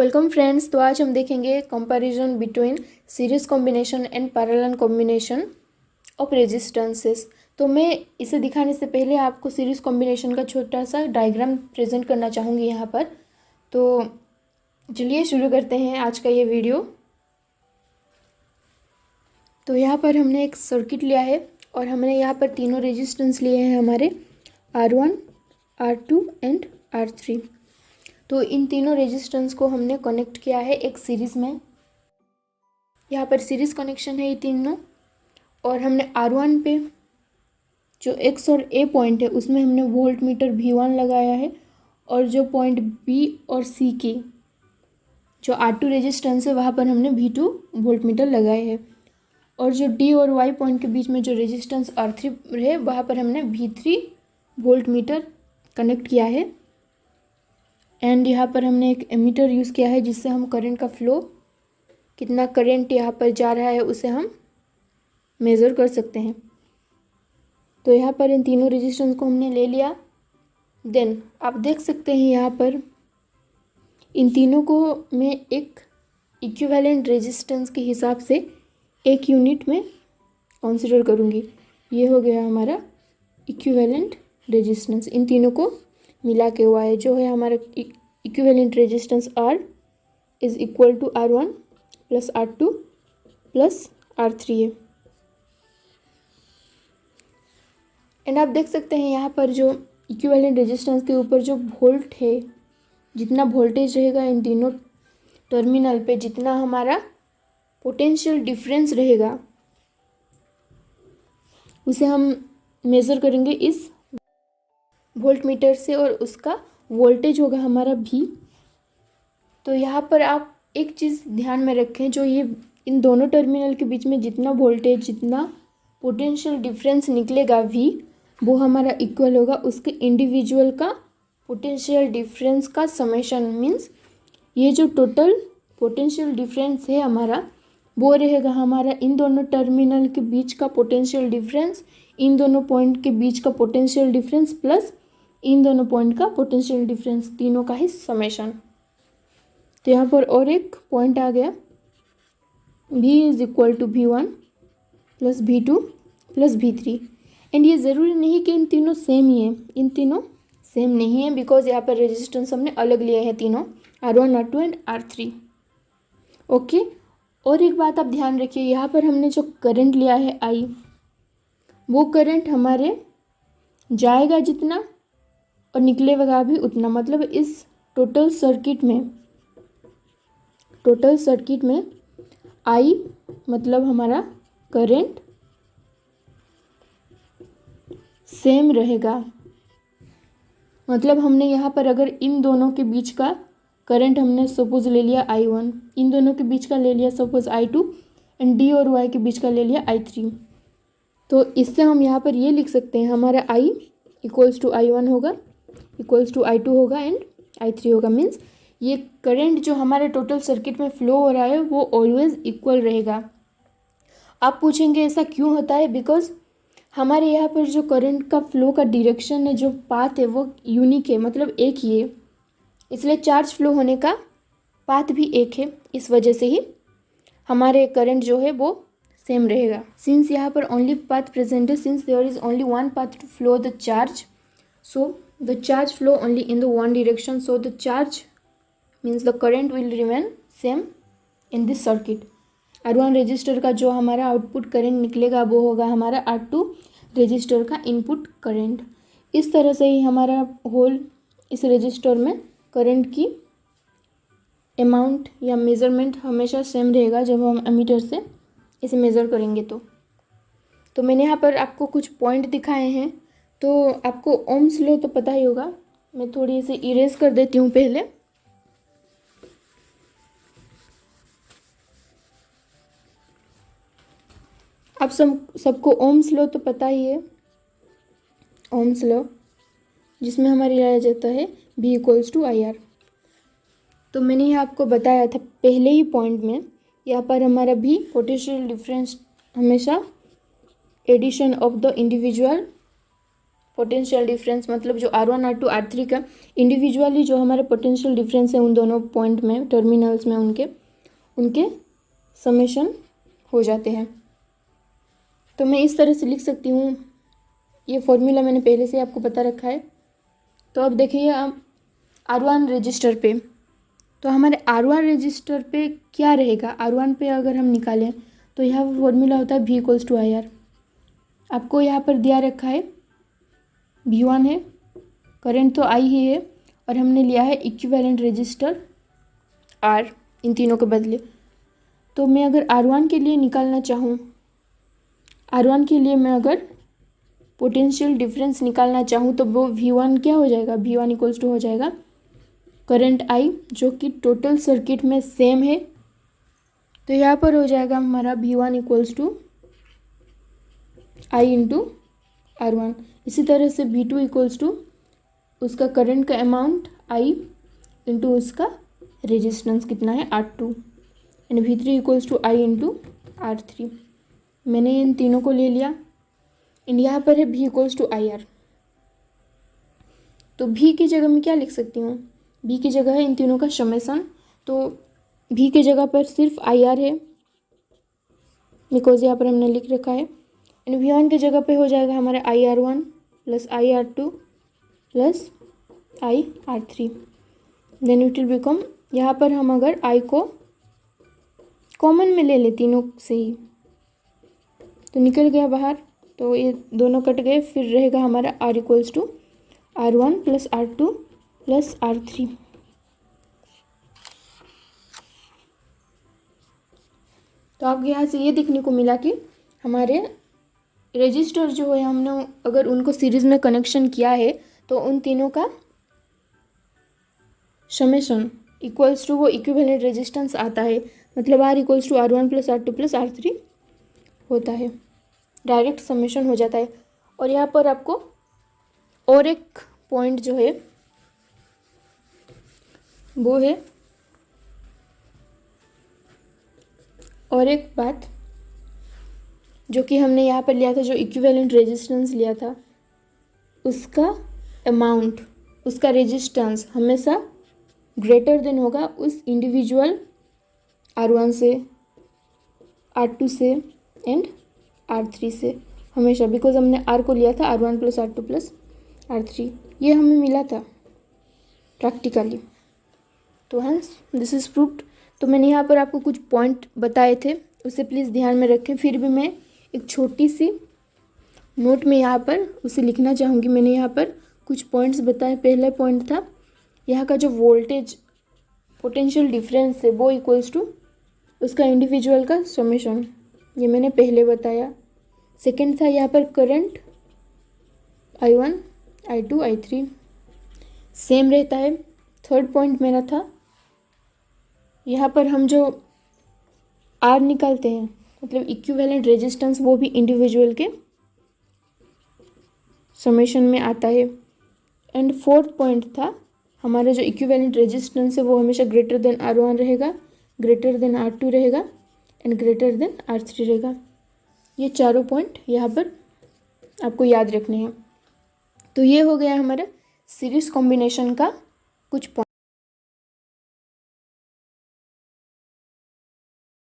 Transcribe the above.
Welcome friends. तो आज हम देखेंगे comparison between series combination and parallel combination of resistances. तो मैं इसे दिखाने से पहले आपको सीरीज कॉम्बिनेशन का छोटा सा डायग्राम प्रेजेंट करना चाहूँगी यहाँ पर। तो चलिए शुरू करते हैं आज का ये वीडियो। तो यहाँ पर हमने एक सर्किट लिया है और हमने यहाँ पर तीनों रेजिस्टेंस लिए हैं हमारे R1, R2 एंड R3। तो इन तीनों रेजिस्टेंस को हमने कनेक्ट किया है एक सीरीज़ में। यहाँ पर सीरीज़ कनेक्शन है ये तीनों। और हमने R1 पे जो X और A पॉइंट है उसमें हमने वोल्ट मीटर V1 लगाया है, और जो पॉइंट B और C की जो R2 रेजिस्टेंस है वहाँ पर हमने V2 वोल्ट मीटर लगाए हैं। और जो D और Y पॉइंट के बीच में जो रेजिस्टेंस R3 है वहाँ पर हमने V3 वोल्ट मीटर कनेक्ट किया है। एंड यहाँ पर हमने एक एमीटर यूज़ किया है जिससे हम करंट का फ्लो, कितना करंट यहाँ पर जा रहा है उसे हम मेज़र कर सकते हैं। तो यहाँ पर इन तीनों रेजिस्टेंस को हमने ले लिया। देन आप देख सकते हैं यहाँ पर इन तीनों को मैं एक इक्विवेलेंट रेजिस्टेंस के हिसाब से एक यूनिट में कंसीडर करूँगी। ये हो गया हमारा इक्विवेलेंट रेजिस्टेंस, इन तीनों को मिला के हुआ है। जो है हमारा equivalent resistance R is equal to R1 plus R2 plus R3 है। एंड आप देख सकते हैं यहाँ पर जो इक्विवेलेंट रेजिस्टेंस के ऊपर जो वोल्ट है, जितना वोल्टेज रहेगा इन तीनों टर्मिनल पे, जितना हमारा पोटेंशियल डिफरेंस रहेगा उसे हम मेज़र करेंगे इस वोल्ट मीटर से, और उसका वोल्टेज होगा हमारा V। तो यहाँ पर आप एक चीज़ ध्यान में रखें, जो ये इन दोनों टर्मिनल के बीच में जितना वोल्टेज, जितना पोटेंशियल डिफरेंस निकलेगा V, वो हमारा इक्वल होगा उसके इंडिविजुअल का पोटेंशियल डिफरेंस का समेशन। मीन्स ये जो टोटल पोटेंशियल डिफरेंस है हमारा, वो रहेगा हमारा इन दोनों टर्मिनल के बीच का पोटेंशियल डिफरेंस, इन दोनों पॉइंट के बीच का पोटेंशियल डिफरेंस प्लस इन दोनों पॉइंट का पोटेंशियल डिफरेंस, तीनों का ही समेशन। तो यहाँ पर और एक पॉइंट आ गया, V is equal to V1 plus V2 plus V3। And ये ज़रूरी नहीं कि इन तीनों सेम ही हैं, इन तीनों सेम नहीं है, बिकॉज यहाँ पर रेजिस्टेंस हमने अलग लिए हैं तीनों, R1, R2 and R3। Okay. और एक बात आप ध्यान रखिए, यहाँ पर हमने जो करंट लिया है I, वो करंट हमारे जाएगा जितना और निकलेगा भी उतना। मतलब इस टोटल सर्किट में I मतलब हमारा करंट सेम रहेगा। मतलब हमने यहाँ पर अगर इन दोनों के बीच का करंट हमने सपोज ले लिया I1, इन दोनों के बीच का ले लिया सपोज I2, एंड D और Y के बीच का ले लिया I3। तो इससे हम यहाँ पर ये लिख सकते हैं, हमारा I इक्वल्स टू I1 होगा, इक्वल्स टू I2 होगा एंड I3 होगा। मीन्स ये करंट जो हमारे टोटल सर्किट में फ्लो हो रहा है वो ऑलवेज इक्वल रहेगा। आप पूछेंगे ऐसा क्यों होता है? बिकॉज हमारे यहाँ पर जो करंट का फ्लो का डायरेक्शन है, जो पाथ है, वो यूनिक है, मतलब एक ही है, इसलिए चार्ज फ्लो होने का पाथ भी एक है। इस वजह से ही हमारे करंट जो है वो सेम रहेगा। सिंस यहाँ पर ओनली पाथ प्रेजेंट है, since there is only one path to flow the charge, so the charge flow only in the one direction, so the charge means the current will remain same in this circuit. R1 resistor का जो हमारा output current निकलेगा वो होगा हमारा R2 register का input current. इस तरह से ही हमारा होल इस रजिस्टर में करंट की अमाउंट या मेज़रमेंट हमेशा सेम रहेगा जब हम एमीटर से इसे मेज़र करेंगे। तो मैंने यहाँ पर आपको कुछ पॉइंट दिखाए हैं। तो आपको ओम्स लॉ तो पता ही होगा, मैं थोड़ी इसे इरेज कर देती हूँ पहले। आप सबको ओम्स लॉ तो पता ही है, ओम्स लॉ जिसमें हमारा लिया जाता है V इक्वल्स टू IR। तो मैंने यहाँ आपको बताया था पहले ही पॉइंट में, यहाँ पर हमारा V पोटेंशियल डिफरेंस हमेशा addition of the individual potential difference, मतलब जो R1 R2 R3 का इंडिविजुअली जो हमारे पोटेंशियल डिफरेंस है उन दोनों पॉइंट में, टर्मिनल्स में, उनके समेशन हो जाते हैं। तो मैं इस तरह से लिख सकती हूँ, ये फॉर्मूला मैंने पहले से आपको बता रखा है। तो अब देखिए आप R1 रजिस्टर पे, तो हमारे R1 रजिस्टर पे क्या रहेगा, R1 पे अगर हम निकालें तो यह फॉर्मूला होता है V = IR। आपको यहाँ पर दिया रखा है V1 है, करंट तो I ही है, और हमने लिया है इक्विवेलेंट रजिस्टर R इन तीनों के बदले। तो मैं अगर R1 के लिए निकालना चाहूँ, R1 के लिए मैं अगर पोटेंशियल डिफरेंस निकालना चाहूँ तो वो V1 क्या हो जाएगा, V1 = हो जाएगा करंट I जो कि टोटल सर्किट में सेम है। तो यहाँ पर हो जाएगा हमारा V1 = I × R1। इसी तरह से V2 = उसका करंट का अमाउंट I × उसका रेजिस्टेंस कितना है R2, and V3 = I × R3। मैंने इन तीनों को ले लिया, एंड यहाँ पर है V = IR। तो V की जगह मैं क्या लिख सकती हूँ, V की जगह है इन तीनों का समेशन। तो V की जगह पर सिर्फ IR है, बिकॉज यहाँ पर हमने लिख रखा है, एंड V1 की जगह पे हो जाएगा हमारा IR1 + IR2 + IR3। Then it will become, यहाँ पर हम अगर I को कॉमन में ले लें तीनों से ही तो निकल गया बाहर, तो ये दोनों कट गए, फिर रहेगा हमारा R = R1 + R2 + R3। तो आपको यहाँ से ये देखने को मिला कि हमारे रजिस्टर जो है, हमने अगर उनको सीरीज़ में कनेक्शन किया है तो उन तीनों का समेशन इक्वल्स टू वो इक्विवेलेंट रेजिस्टेंस आता है, मतलब R = R1 + R2 + R3 होता है, डायरेक्ट समेशन हो जाता है। और यहाँ पर आपको और एक पॉइंट जो है वो है, और एक बात जो कि हमने यहाँ पर लिया था, जो इक्विवेलेंट रेजिस्टेंस लिया था, उसका अमाउंट, उसका रेजिस्टेंस हमेशा ग्रेटर देन होगा उस इंडिविजुअल R1 से, R2 से एंड R3 से, हमेशा, बिकॉज हमने R को लिया था R1 + R2 + R3, ये हमें मिला था प्रैक्टिकली। तो हाँ, दिस इज़ प्रूव्ड। तो मैंने यहाँ पर आपको कुछ पॉइंट बताए थे, उसे प्लीज़ ध्यान में रखें। फिर भी मैं एक छोटी सी नोट में यहाँ पर उसे लिखना चाहूँगी। मैंने यहाँ पर कुछ पॉइंट्स बताए। पहला पॉइंट था यहाँ का जो वोल्टेज पोटेंशियल डिफरेंस है वो इक्वल्स टू उसका इंडिविजुअल का समेशन, ये मैंने पहले बताया। सेकंड था यहाँ पर current I1 I2 I3 same रहता है। थर्ड पॉइंट मेरा था यहाँ पर हम जो R निकालते हैं, मतलब इक्विवेलेंट रेजिस्टेंस, वो भी इंडिविजुअल के समेशन में आता है। एंड फोर्थ पॉइंट था हमारा जो इक्विवेलेंट रेजिस्टेंस है वो हमेशा ग्रेटर देन R1 रहेगा, ग्रेटर देन R2 रहेगा एंड ग्रेटर देन R3 रहेगा। ये चारों पॉइंट यहाँ पर आपको याद रखने हैं। तो ये हो गया हमारा सीरीज कॉम्बिनेशन का कुछ पॉइंट।